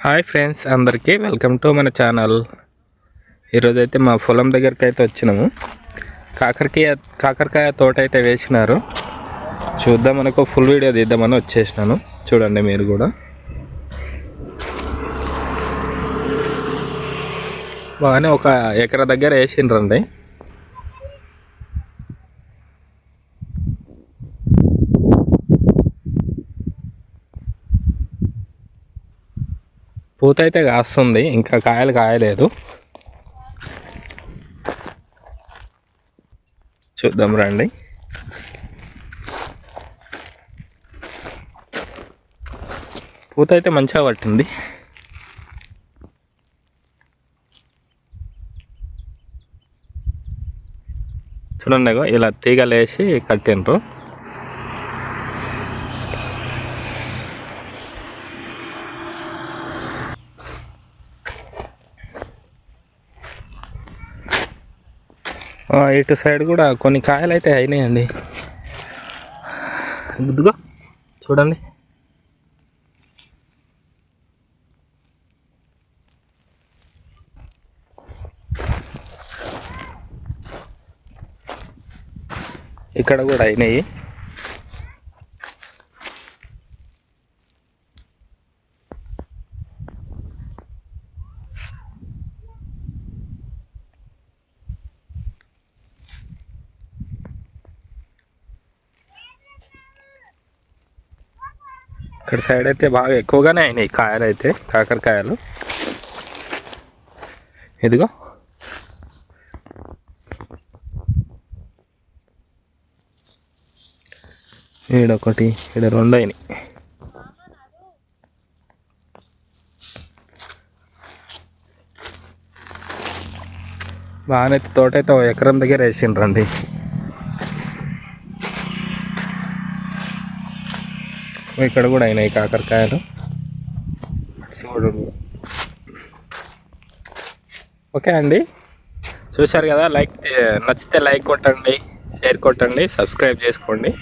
Hi friends, అందరికీ welcome to మన channel. ఈరోజైతే మా పొలం దగ్గరికి అయితే వచ్చినాము. కాకరకాయ తోట అయితే వేసినారు. చూద్దాం, మనకు ఫుల్ వీడియో తీద్దామని వచ్చేసినాను. చూడండి మీరు కూడా. బాగానే ఒక ఎకరా దగ్గర వేసిండ్రండి. పూత అయితే కాస్తుంది, ఇంకా కాయలు కాయలేదు. చూద్దాం రండి. పూత అయితే మంచిగా పట్టింది. చూడండి, ఇలా తీగలు వేసి కట్టిండ్రు. ఇటు సైడ్ కూడా కొన్ని కాయలు అయితే అయినాయండి. ఇదిగో చూడండి. ఇక్కడ కూడా అయినాయి. ఇక్కడ సైడ్ అయితే బాగా ఎక్కువగానే అయినాయి కాయలు అయితే, కాకరకాయలు. ఇదిగో ఈడొకటి, ఈడ రెండు అయినాయి. బాగానే తోట అయితే ఎకరం దగ్గర వేసిండ్రండి. ఇక్కడ కూడా అయినాయి కాకరకాయలు. చూడు. ఓకే అండి, చూశారు కదా. నచ్చితే లైక్ కొట్టండి, షేర్ కొట్టండి, సబ్స్క్రైబ్ చేసుకోండి.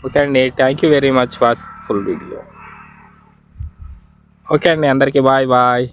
ఓకే అండి, thank you very much watch full video. Okay అండి, అందరికీ బాయ్ బాయ్.